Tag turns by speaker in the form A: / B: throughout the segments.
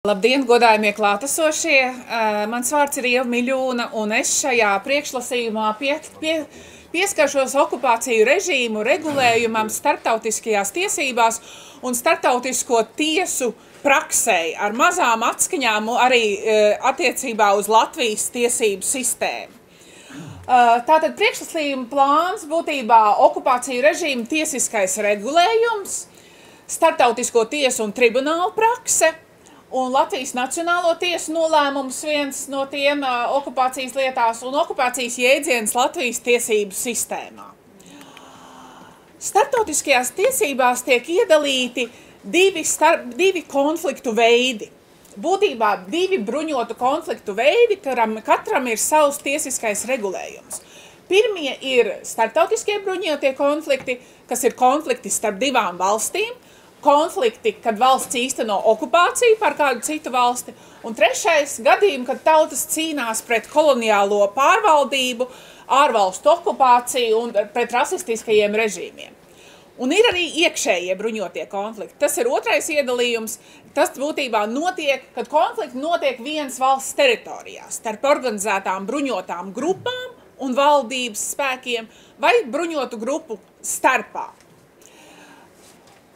A: Labdien, godājumie klātesošie! Mans vārds ir Ieva Miļūna, un es šajā priekšlasījumā pieskaršos okupāciju režīmu regulējumam starptautiskajās tiesībās un starptautisko tiesu praksei ar mazām atskaņām arī attiecībā uz Latvijas tiesību sistēmu. Tātad priekšlasījuma plāns būtībā okupāciju režīmu tiesiskais regulējums, starptautisko tiesu un tribunālu prakse, un Latvijas Nacionālo tiesu nolēmums viens no tiem okupācijas lietās un okupācijas jēdziens Latvijas tiesību sistēmā. Starptautiskajās tiesībās tiek iedalīti divi konfliktu veidi. Būtībā divi bruņotu konfliktu veidi, katram ir savs tiesiskais regulējums. Pirmie ir starptautiskie bruņotie konflikti, kas ir konflikti starp divām valstīm, konflikti, kad valsts īsteno okupāciju par kādu citu valsti, un trešais gadījumi, kad tautas cīnās pret koloniālo pārvaldību, ārvalstu okupāciju un pret rasistiskajiem režīmiem. Un ir arī iekšējie bruņotie konflikti. Tas ir otrais iedalījums. Tas būtībā notiek, kad konflikti notiek vienas valsts teritorijā, starp organizētām bruņotām grupām un valdības spēkiem vai bruņotu grupu starpā.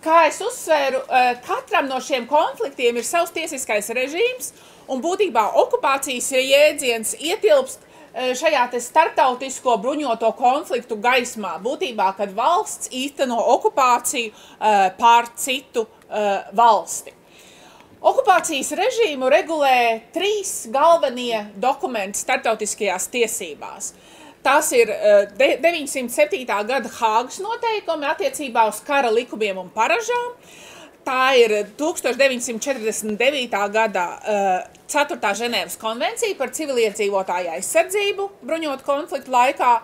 A: Kā es uzsvēru, katram no šiem konfliktiem ir savs tiesiskais režīms, un būtībā okupācijas jēdziens ietilpst šajā starptautisko bruņoto konfliktu gaismā. Būtībā, kad valsts īsteno okupāciju pār citu valsti. Okupācijas režīmu regulē trīs galvenie dokumenti starptautiskajās tiesībās. Tas ir 907. gada Hāgas noteikumi attiecībā uz kara likumiem un paražām. Tā ir 1949. gada 4. Ženēvas konvencija par civiliedzīvotāju aizsardzību bruņotu konfliktu laikā.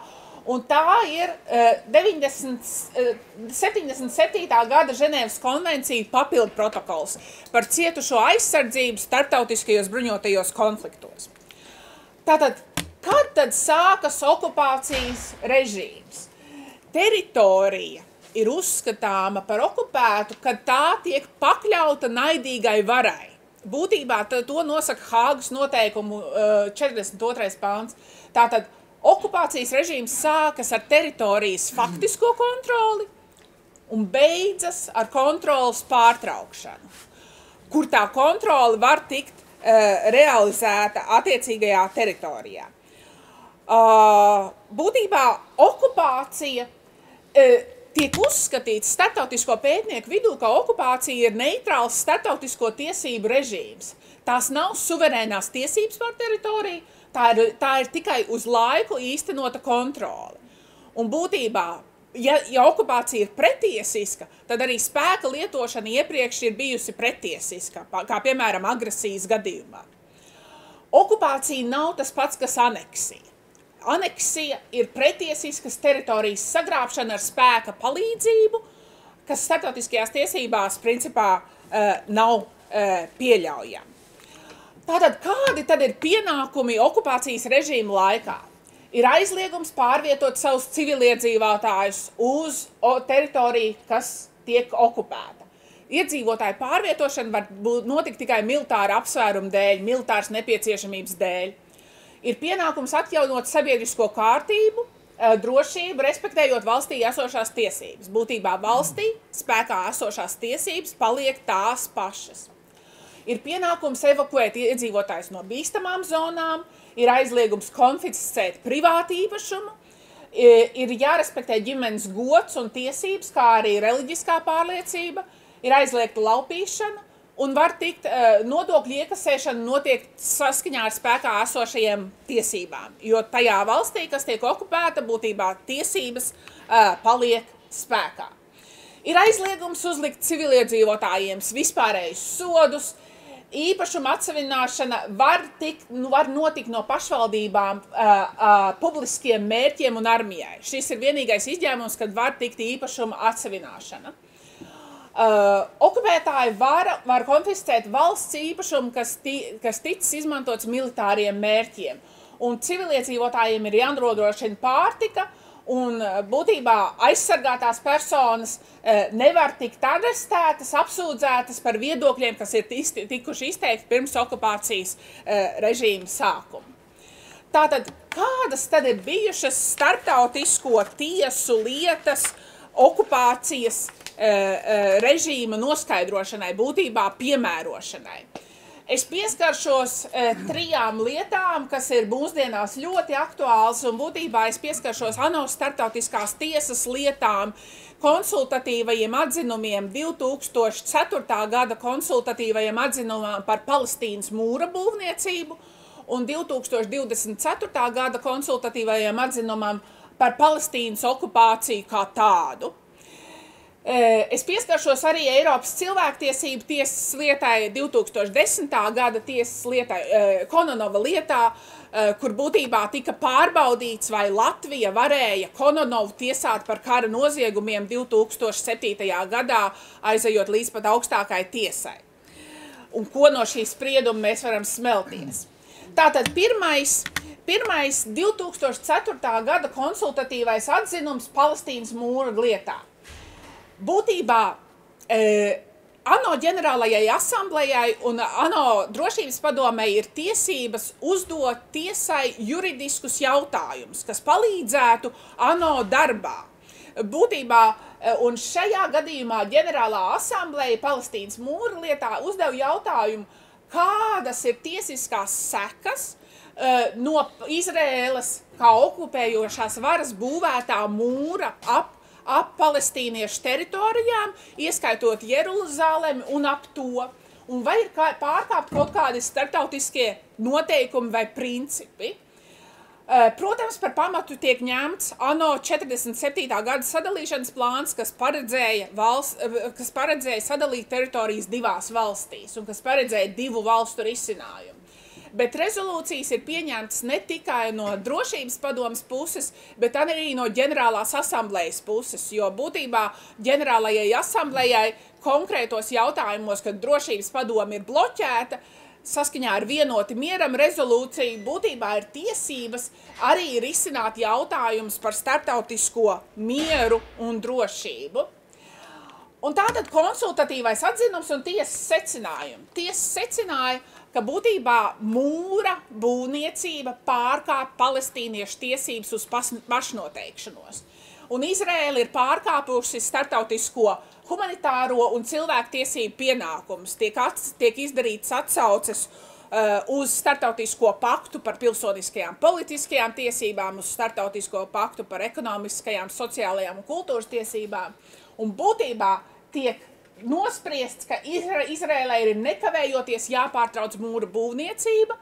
A: Un tā ir 77. gada Ženēvas konvencija papildu protokols par cietušo aizsardzību starptautiskajos bruņotajos konfliktos. Tātad, kad tad sākas okupācijas režīms? Teritorija ir uzskatāma par okupētu, kad tā tiek pakļauta naidīgai varai. Būtībā to nosaka Hāgas noteikumu 42. pāns. Tātad okupācijas režīms sākas ar teritorijas faktisko kontroli un beidzas ar kontrolas pārtraukšanu, kur tā kontrole var tikt realizēta attiecīgajā teritorijā. Būtībā okupācija tiek uzskatīta starptautisko pētnieku vidū, ka okupācija ir neitrāls starptautisko tiesību režīms. Tās nav suverēnās tiesības par teritoriju, tā ir tikai uz laiku īstenota kontrole. Un būtībā, ja okupācija ir pretiesiska, tad arī spēka lietošana iepriekš ir bijusi pretiesiska, kā piemēram agresijas gadījumā. Okupācija nav tas pats, kas aneksija. Aneksija ir pretiesiskas teritorijas sagrābšana ar spēka palīdzību, kas starptautiskajās tiesībās principā nav pieļaujama. Tātad, kādi tad ir pienākumi okupācijas režīma laikā? Ir aizliegums pārvietot savus civiliedzīvotājus uz teritoriju, kas tiek okupēta. Iedzīvotāju pārvietošana var notikt tikai militāra apsvērumu dēļ, militāras nepieciešamības dēļ. Ir pienākums atjaunot sabiedrisko kārtību, drošību, respektējot valstī esošās tiesības. Būtībā valstī spēkā esošās tiesības paliek tās pašas. Ir pienākums evakuēt iedzīvotājus no bīstamām zonām, ir aizliegums konfiscēt privātu īpašumu, ir jārespektē ģimenes gods un tiesības, kā arī reliģiskā pārliecība, ir aizliegta laupīšana, un var tikt nodokļu iekasēšana notiek saskaņā ar spēkā esošajiem tiesībām, jo tajā valstī, kas tiek okupēta, būtībā tiesības paliek spēkā. Ir aizliegums uzlikt civiliedzīvotājiem vispārējus sodus, īpašuma atsevināšana var notikt no pašvaldībām publiskiem mērķiem un armijai. Šis ir vienīgais izņēmums, kad var tikt īpašuma atsevināšana. Okupētāji var konfiscēt valsts īpašumu, kas ticis izmantots militāriem mērķiem, un civiliedzīvotājiem ir jānodrošina pārtika un būtībā aizsargātās personas nevar tikt arestētas, apsūdzētas par viedokļiem, kas ir tikuši izteikti pirms okupācijas režīma sākuma. Tātad, kādas tad ir bijušas starptautisko tiesu lietas okupācijas režīma noskaidrošanai, būtībā piemērošanai? Es pieskaršos 3 lietām, kas ir mūsdienās ļoti aktuāls, un būtībā es pieskaršos ANO starptautiskās tiesas lietām, konsultatīvajiem atzinumiem, 2004. gada konsultatīvajiem atzinumam par Palestīnas mūra būvniecību, un 2024. gada konsultatīvajiem atzinumam par Palestīnas okupāciju kā tādu. Es pieskaršos arī Eiropas cilvēktiesību tiesas lietai, 2010. gada tiesas lietai, Kononova lietā, kur būtībā tika pārbaudīts, vai Latvija varēja Kononovu tiesāt par kara noziegumiem 2007. gadā, aizejot līdz pat augstākai tiesai. Un ko no šī sprieduma mēs varam smelties? Tātad pirmais 2004. gada konsultatīvais atzinums Palestīnas mūra lietā. Būtībā ANO ģenerālajai asamblejai un ANO drošības padomei ir tiesības uzdot tiesai juridiskus jautājumus, kas palīdzētu ANO darbā. Būtībā, un šajā gadījumā ģenerālā asambleja Palestīnas mūra lietā uzdeva jautājumu, kādas ir tiesiskās sekas no Izraēlas kā okupējošās varas būvētā mūra ap palestīniešu teritorijām, ieskaitot Jeruzalemi un ap to, un vai ir pārkāpt kaut kādi starptautiskie noteikumi vai principi. Protams, par pamatu tiek ņemts ANO 47. gada sadalīšanas plāns, kas paredzēja sadalīt teritorijas 2 valstīs un kas paredzēja 2 valstu risinājumu. Bet rezolūcijas ir pieņemtas ne tikai no drošības padomes puses, bet arī no ģenerālās asamblejas puses, jo būtībā ģenerālajai asamblejai konkrētos jautājumos, kad drošības padome ir bloķēta, saskaņā ar vienoti mieram rezolūciju būtībā ir tiesības arī risināt jautājumus par starptautisko mieru un drošību. Un tātad konsultatīvais atzinums un tiesas secinājumi. Tiesa secināja, ka būtībā mūra būvniecība pārkāp palestīniešu tiesības uz pašnoteikšanos. Un Izraēla ir pārkāpusi starptautisko humanitāro un cilvēktiesību pienākumus. Tiek izdarīts atsauces uz starptautisko paktu par pilsoniskajām politiskajām tiesībām, uz starptautisko paktu par ekonomiskajām, sociālajām un kultūras tiesībām. Un būtībā tiek nospriests, ka Izraēlai ir nekavējoties jāpārtrauc mūra būvniecība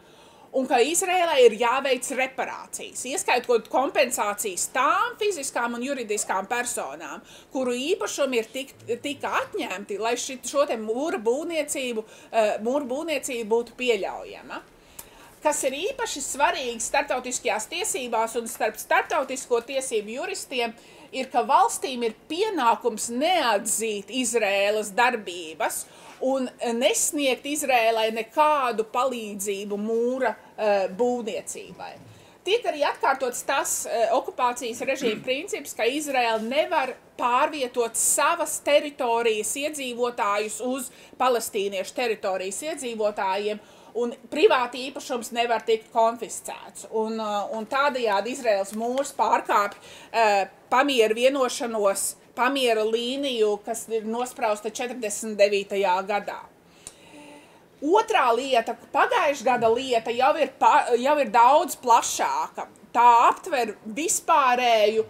A: un ka Izraēlai ir jāveic reparācijas, ieskaitot kompensācijas tām fiziskām un juridiskām personām, kuru īpašumi ir tika atņemti, lai šo te mūra būvniecība būtu pieļaujama. Kas ir īpaši svarīgi starptautiskajās tiesībās un starp starptautisko tiesību juristiem, ir, ka valstīm ir pienākums neatzīt Izraēlas darbības un nesniegt Izraēlai nekādu palīdzību mūra būvniecībai. Tiek arī atkārtots tas okupācijas režīma princips, ka Izraēla nevar pārvietot savas teritorijas iedzīvotājus uz palestīniešu teritorijas iedzīvotājiem, un privāti īpašums nevar tikt konfiscēts. Un tādējādi Izraēlas mūrs pārkāpj pamiera vienošanos, pamiera līniju, kas ir nosprausta 49. gadā. Otrā lieta, pagājušā gada lieta, jau ir daudz plašāka. Tā aptver vispārēju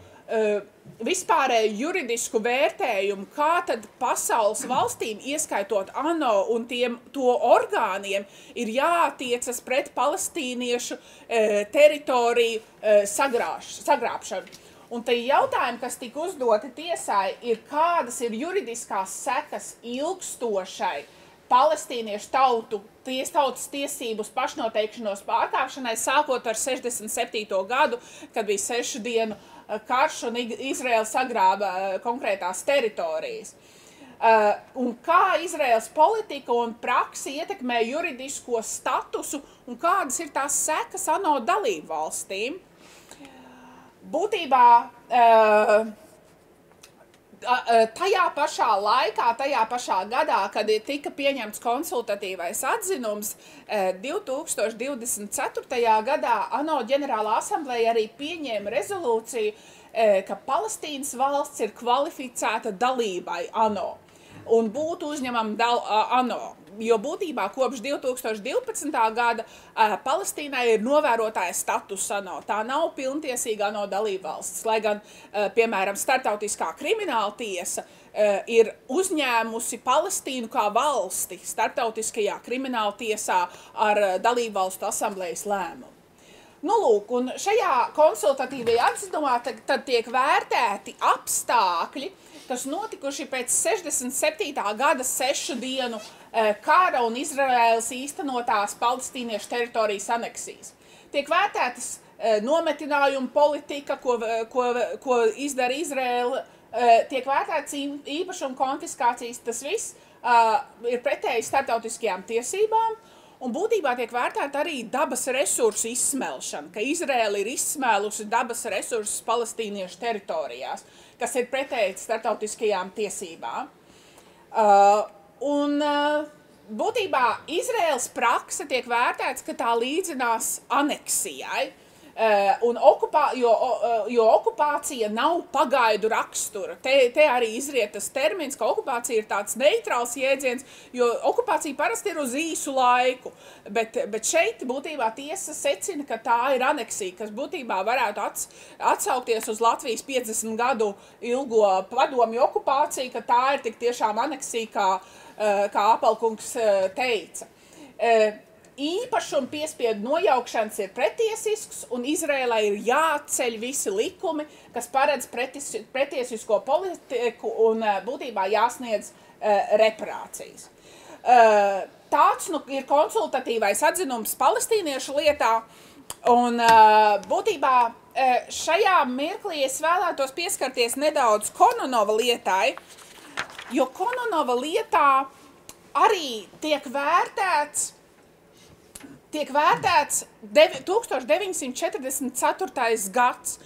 A: juridisku vērtējumu, kā tad pasaules valstīm, ieskaitot ANO un to orgāniem, ir jātiecas pret palestīniešu teritoriju sagrābšanu. Un tie jautājumi, kas tika uzdoti tiesai, ir kādas ir juridiskās sekas ilgstošai palestīniešu tautas tiesību uz pašnoteikšanos pārkāpšanai, sākot ar 67. gadu, kad bija 6 dienu karš un Izraēla sagrāba konkrētās teritorijas. Un kā Izraēlas politika un praksi ietekmē juridisko statusu un kādas ir tās sekas ANO dalību valstīm. būtībā tajā pašā laikā, tajā pašā gadā, kad tika pieņemts konsultatīvais atzinums, 2024. gadā ANO ģenerālā asambleja arī pieņēma rezolūciju, ka Palestīnas valsts ir kvalificēta dalībai ANO un būtu uzņemama ANO. Jo būtībā kopš 2012. gada Palestīnai ir novērotāja status ANO. Tā nav pilntiesīga ANO dalībvalsts, lai gan, piemēram, Startautiskā krimināla tiesa ir uzņēmusi Palestīnu kā valsti Startautiskajā krimināla tiesā ar dalībvalstu asamblejas lēmumu. Nu, lūk, un šajā konsultatīvajā atzinumā tad tiek vērtēti apstākļi, kas notikuši pēc 67. gada 6 dienu kara un Izraēlas īstenotās palestīniešu teritorijas aneksijas. Tiek vērtētas nometinājuma politika, ko izdara Izraēla, tiek vērtētas īpašuma konfiskācijas, tas viss ir pretēji starptautiskajām tiesībām. Un būtībā tiek vērtēta arī dabas resursu izsmelšana, ka Izraēla ir izsmēlusi dabas resursus palestīniešu teritorijās, kas ir pretēji starptautiskajām tiesībām. Būtībā Izraēlas prakse tiek vērtēts, ka tā līdzinās aneksijai, jo okupācija nav pagaidu rakstura. Te arī izriet tas termins, ka okupācija ir tāds neitrāls jēdziens, jo okupācija parasti ir uz īsu laiku, bet šeit būtībā tiesa secina, ka tā ir aneksija, kas būtībā varētu atsaukties uz Latvijas 50 gadu ilgo padomju okupāciju, ka tā ir tik tiešām aneksija, kā Apelkungs teica. Īpašuma piespiedu nojaukšanas ir pretiesisks, un Izrēlai ir jāceļ visi likumi, kas paredz pretiesisko politiku un būtībā jāsniedz reparācijas. Tāds ir konsultatīvais atzinums palestīniešu lietā, un būtībā šajā mirklī es vēlētos pieskarties nedaudz Kononova lietai, jo Kononova lietā arī tiek vērtēts 1944. gads,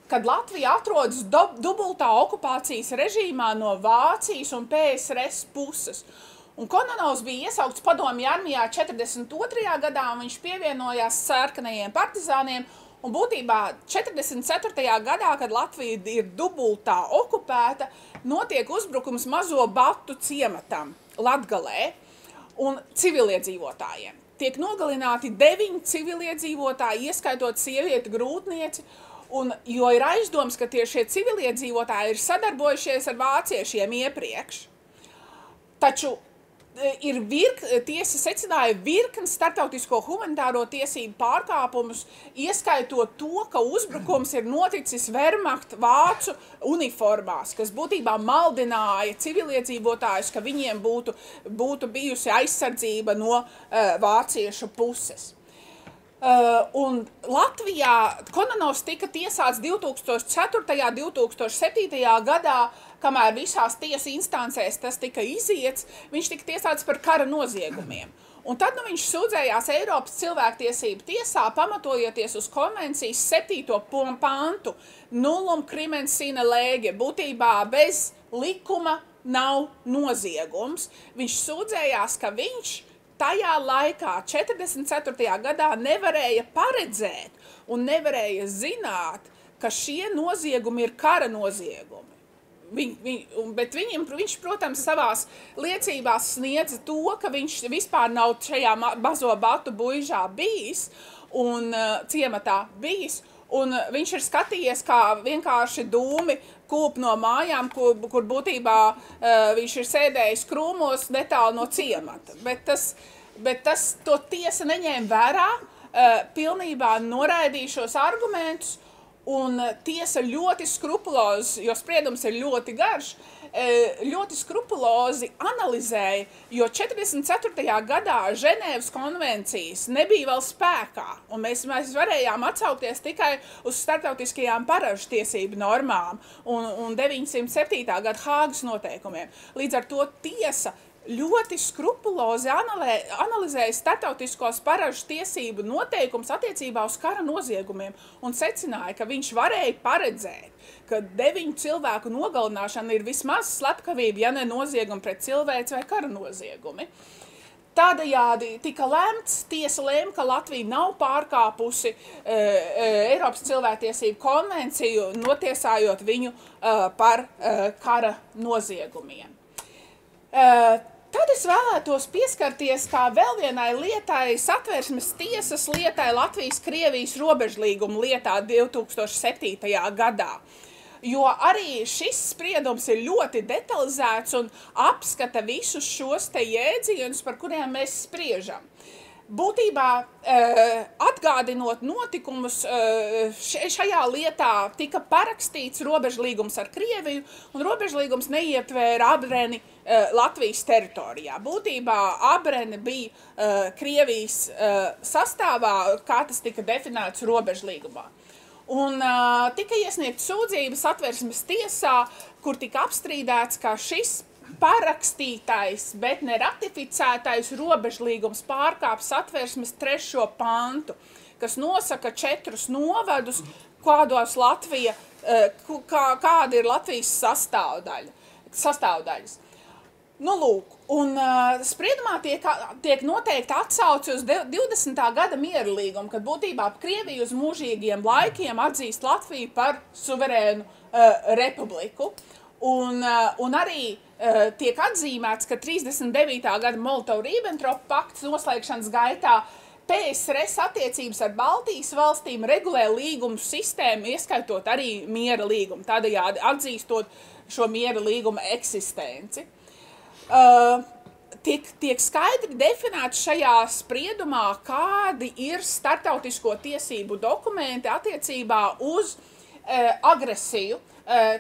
A: kad Latvija atrodas dubultā okupācijas režīmā no Vācijas un PSRS puses. Un Kononovs bija iesaukts padomju armijā 42. gadā, un viņš pievienojās sarkanajiem partizāniem, un būtībā 44. gadā, kad Latvija ir dubultā okupēta, notiek uzbrukums Mazo Batu ciematam Latgalē un civiliedzīvotājiem. Tiek nogalināti 9 civiliedzīvotāji, ieskaitot sievieti grūtnieci, jo ir aizdoms, ka šie civiliedzīvotāji ir sadarbojušies ar vāciešiem iepriekš. Taču tiesa secināja virkni starptautisko humanitāro tiesību pārkāpumus, ieskaitot to, ka uzbrukums ir noticis Wehrmacht vācu uniformās, kas būtībā maldināja civiliedzīvotājus, ka viņiem būtu bijusi aizsardzība no vāciešu puses. Un Latvijā Kononovs tika tiesāts 2004. 2007. gadā, kamēr visās tiesu instancēs tas tika iziets, viņš tika tiesāts par kara noziegumiem. Un tad viņš sūdzējās Eiropas cilvēktiesību tiesā, pamatojoties uz konvencijas 7. pantu nullum crimen sine lege, būtībā bez likuma nav noziegums. Viņš sūdzējās, ka viņš tajā laikā, 44. gadā, nevarēja paredzēt un nevarēja zināt, ka šie noziegumi ir kara noziegumi. Bet viņš, protams, savās liecībās sniedza to, ka viņš vispār nav šajā Mazo Batu buižā bijis un ciematā bijis, un viņš ir skatījies, kā vienkārši dūmi kūp no mājām, kur būtībā viņš ir sēdējis krūmos netālu no ciemata. Bet to tiesa neņēma vērā, pilnībā noraidīja šos argumentus, un tiesa ļoti skrupulozi, jo spriedums ir ļoti garš, ļoti skrupulozi analizēja, jo 44. gadā Ženēvas konvencijas nebija vēl spēkā, un mēs varējām atsaukties tikai uz starptautiskajām paražu tiesību normām un 907. gada Hāgas noteikumiem. Līdz ar to tiesa ļoti skrupulozi analizēja starptautiskos paražu tiesību noteikums attiecībā uz kara noziegumiem un secināja, ka viņš varēja paredzēt, ka 9 cilvēku nogalināšana ir vismaz slepkavība, ja ne noziegumi pret cilvēci vai kara noziegumi. Tādējādi tika lemts, tiesa lēma, ka Latvija nav pārkāpusi Eiropas cilvēktiesību konvenciju, notiesājot viņu par kara noziegumiem. Tad es vēlētos pieskarties kā vēl vienai lietai, Satversmes tiesas lietai Latvijas-Krievijas robežlīguma lietā 2007. gadā. Jo arī šis spriedums ir ļoti detalizēts un apskata visus šos te jēdzienus, par kuriem mēs spriežam. Būtībā, atgādinot notikumus, šajā lietā tika parakstīts robežlīgums ar Krieviju, un robežlīgums neietvēra Abreni Latvijas teritorijā. Būtībā Abreni bija Krievijas sastāvā, kā tas tika definēts robežlīgumā. Un tika iesniegta sūdzība Satversmes tiesā, kur tika apstrīdēts, ka šis parakstītais, bet neratificētais robežlīgums pārkāp Satversmes 3. pantu, kas nosaka 4 novadus, kādos Latvija, kāda ir Latvijas sastāvdaļas. Nu, lūk, un spriedumā tiek noteikti atsauci uz 20. gada miera līgumu, kad būtībā Krievija uz mūžīgiem laikiem atzīst Latviju par suverēnu republiku. Un arī tiek atzīmēts, ka 39. gada Molotov-Ribbentrop pakts noslēgšanas gaitā PSRS attiecības ar Baltijas valstīm regulē līgumu sistēmu, ieskaitot arī miera līgumu, tādējādi atzīstot šo miera līguma eksistenci. Tiek skaidri definēts šajā spriedumā, kādi ir starptautisko tiesību dokumenti attiecībā uz agresiju,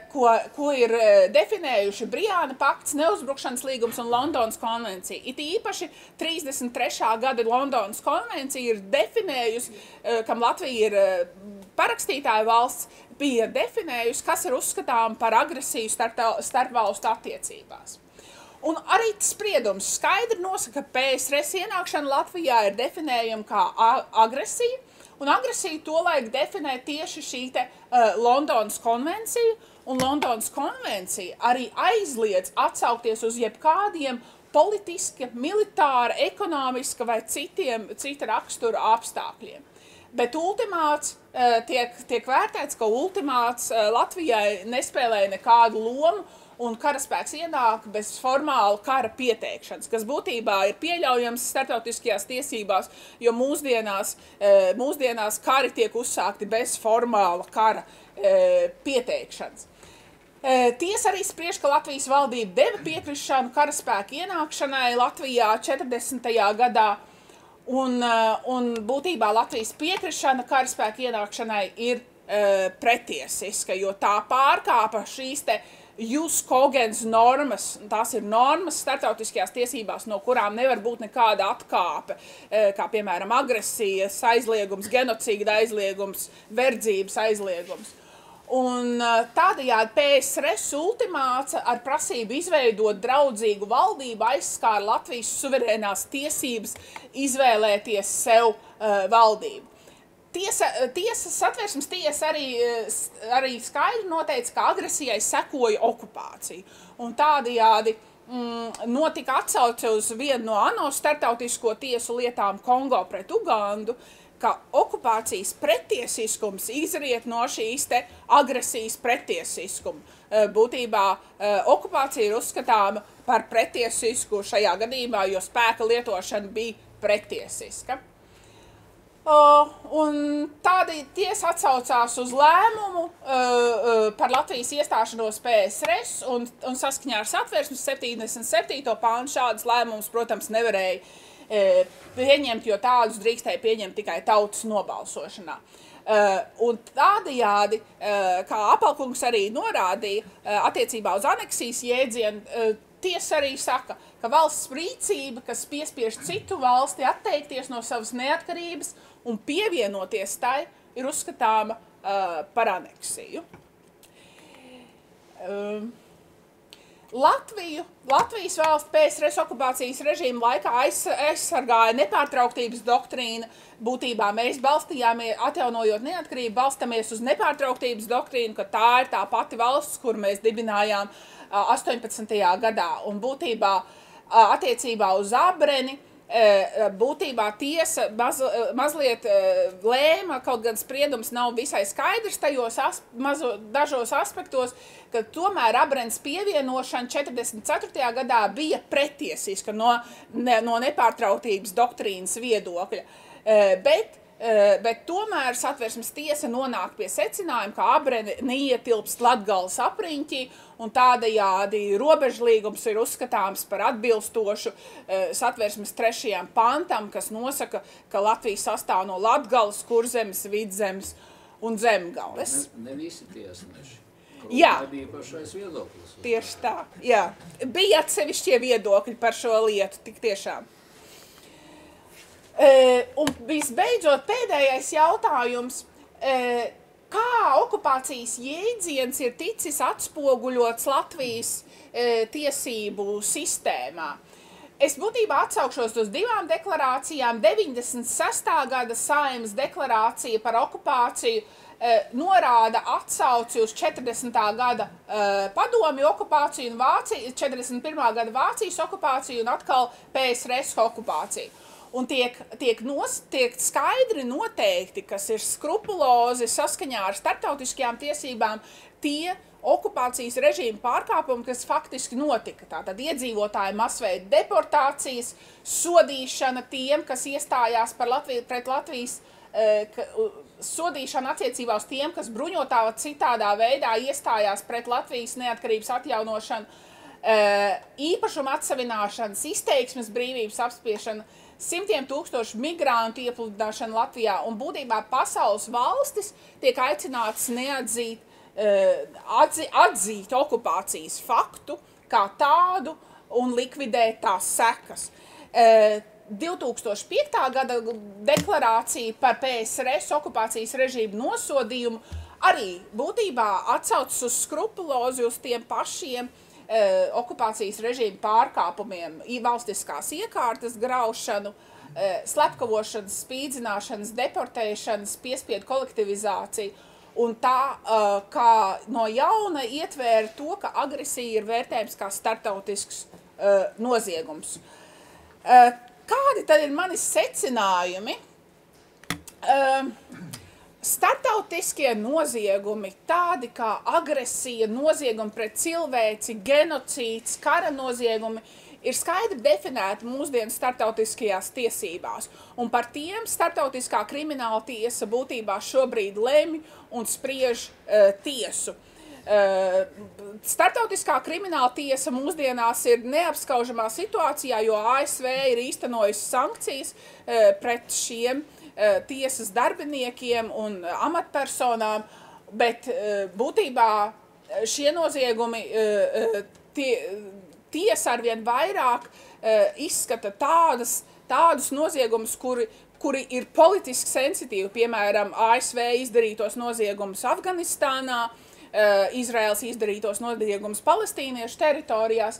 A: ko ir definējuši Briāna pakts, neuzbrukšanas līgums un Londonas konvencija. It īpaši 33. gada Londonas konvencija ir definējusi, kam Latvija ir parakstītāja valsts, bija definējusi, kas ir uzskatām par agresiju starpvalstu attiecībās. Un arī spriedums skaidri nosaka, ka PSRS ienākšana Latvijā ir definējama kā agresija, un agresiju tolaik definē tieši šī te Londonas konvencija, un Londonas konvencija arī aizliedz atsaukties uz jebkādiem politiska, militāra, ekonomiska vai cita rakstura apstākļiem. Bet ultimāts tiek vērtēts, ka ultimāts Latvijai nespēlēja nekādu lomu, un karaspēks ienāk bez formāla kara pieteikšanas, kas būtībā ir pieļaujams starptautiskajās tiesībās, jo mūsdienās kari tiek uzsākti bez formāla kara pieteikšanas. Tiesa arī spriež, ka Latvijas valdība deva piekrišanu karaspēku ienākšanai Latvijā 40. gadā, un būtībā Latvijas piekrišana karaspēku ienākšanai ir pretiesiska, jo tā pārkāpa šīs te jus cogens normas, tās ir normas starptautiskajās tiesībās, no kurām nevar būt nekāda atkāpe, kā piemēram agresijas aizliegums, genocīda aizliegums, verdzības aizliegums. Un tādējādi PSRS ultimāts ar prasību izveidot draudzīgu valdību aizskāra Latvijas suverēnās tiesības izvēlēties sev valdību. Satversmes tiesa arī skaidri noteica, ka agresijai sekoja okupācija. Un tādējādi notika atsauce uz vienu no ANO starptautisko tiesu lietām Kongo pret Ugandu, ka okupācijas pretiesiskums izriet no šīs te agresijas pretiesiskumu. Būtībā okupācija ir uzskatāma par pretiesisku šajā gadījumā, jo spēka lietošana bija pretiesiska. Un tādi tiesa atsaucās uz lēmumu par Latvijas iestāšanos PSRS un saskaņā ar Satversmes 77. pāntu šādas lēmumus, protams, nevarēja pieņemt, jo tādus drīkstēja pieņemt tikai tautas nobalsošanā. Un tādējādi, kā Apelkungs arī norādīja, attiecībā uz aneksijas jēdzienu, tiesa arī saka, ka valsts rīcība, kas piespiež citu valsti atteikties no savas neatkarības un pievienoties tai, ir uzskatāma par aneksiju. Latvijas valsts PSRS okupācijas režīma laikā aizsargāja nepārtrauktības doktrīna. Būtībā mēs balstījāmies, atjaunojot neatkarību, balstamies uz nepārtrauktības doktrīnu, ka tā ir tā pati valsts, kur mēs dibinājām 18. gadā. Un būtībā attiecībā uz Abreni, būtībā tiesa mazliet lēma, kaut gan spriedums nav visai skaidrs tajos dažos aspektos, ka tomēr Abrens pievienošana 44. gadā bija pretiesiska no nepārtrautības doktrīnas viedokļa. Bet tomēr Satversmes tiesa nonāk pie secinājuma, ka Abrene neietilpst Latgales apriņķī, un tādējādi robežlīgums ir uzskatāms par atbilstošu Satversmes 3. pantam, kas nosaka, ka Latvija sastāv no Latgales, Kurzemes, Vidzemes un Zemgales.
B: Ne visi tiesneši.
A: Jā.
B: Bija pašais viedoklis.
A: Tieši tā, jā. Bija atsevišķie viedokļi par šo lietu, tik tiešām. Un visbeidzot pēdējais jautājums, kā okupācijas jēdziens ir ticis atspoguļots Latvijas tiesību sistēmā? Es būtībā atsaukšos uz divām deklarācijām. 96. gada Saeimas deklarācija par okupāciju norāda atsauci uz 40. gada padomju okupāciju un 41. gada Vācijas okupāciju un atkal PSRS okupāciju. Un tiek skaidri noteikti, kas ir skrupulozi saskaņā ar starptautiskajām tiesībām, tie okupācijas režīma pārkāpumi, kas faktiski notika. Tātad iedzīvotāju masveida deportācijas, sodīšana tiem, kas iestājās pret Latvijas, sodīšana attiecībā uz tiem, kas bruņotā vai citādā veidā iestājās pret Latvijas neatkarības atjaunošanu, īpašuma atsavināšanas, izteiksmes brīvības apspiešana, simtiem tūkstošu migrantu iepludināšana Latvijā, un būtībā pasaules valstis tiek aicinātas neatzīt, atzīt okupācijas faktu kā tādu un likvidēt tās sekas. 2005. gada deklarācija par PSRS okupācijas režīmu nosodījumu arī būtībā atsaucas uz skrupulozi uz tiem pašiem okupācijas režīma pārkāpumiem, valstiskās iekārtas graušanu, slepkavošanas, spīdzināšanas, deportēšanas, piespiedu kolektivizāciju, un tā kā no jauna ietvēra to, ka agresija ir vērtējums kā starptautisks noziegums. Kādi tad ir mani secinājumi? Startautiskie noziegumi, tādi kā agresija, noziegumi pret cilvēci, genocīds, kara noziegumi, ir skaidri definēti mūsdienu startautiskajās tiesībās. Un par tiem startautiskā krimināla tiesa būtībā šobrīd lemj un spriež tiesu. Startautiskā krimināla tiesa mūsdienās ir neapskaužamā situācijā, jo ASV ir īstenojusi sankcijas pret šiem tiesas darbiniekiem un amatpersonām, bet būtībā šie noziegumi tiesa arvien vairāk izskata tādus noziegumus, kuri ir politiski sensitīvi, piemēram, ASV izdarītos noziegumus Afganistānā, Izraels izdarītos noziegumus palestīniešu teritorijās,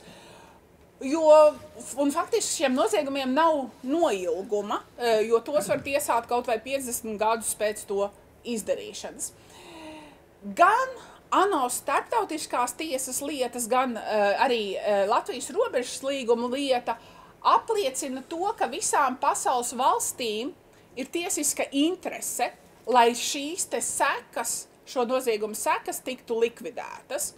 A: un faktiski šiem noziegumiem nav noilguma, jo tos var tiesāt kaut vai 50 gadus pēc to izdarīšanas. Gan ANO starptautiskās tiesas lietas, gan arī Latvijas robežas līguma lieta apliecina to, ka visām pasaules valstīm ir tiesiska interese, lai šīs te sekas, šo noziegumu sekas tiktu likvidētas.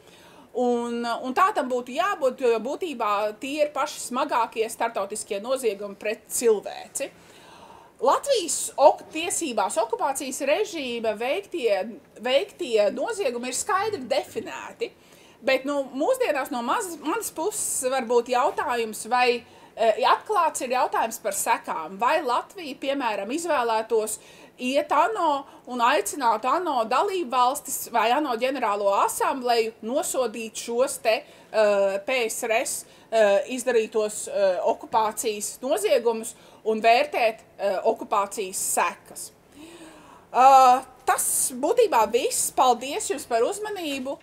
A: Un tā tam būtu jābūt, jo būtībā tie ir paši smagākie startautiskie noziegumi pret cilvēci. Latvijas tiesībās okupācijas režīma veiktie noziegumi ir skaidri definēti, bet mūsdienās no manas puses varbūt jautājums, vai atklāts ir jautājums par sekām, vai Latvija, piemēram, izvēlētos iet ANO un aicinātu ANO dalību valstis vai ANO ģenerālo asambleju nosodīt šos te PSRS izdarītos okupācijas noziegumus un vērtēt okupācijas sekas. Tas būtībā viss. Paldies jums par uzmanību!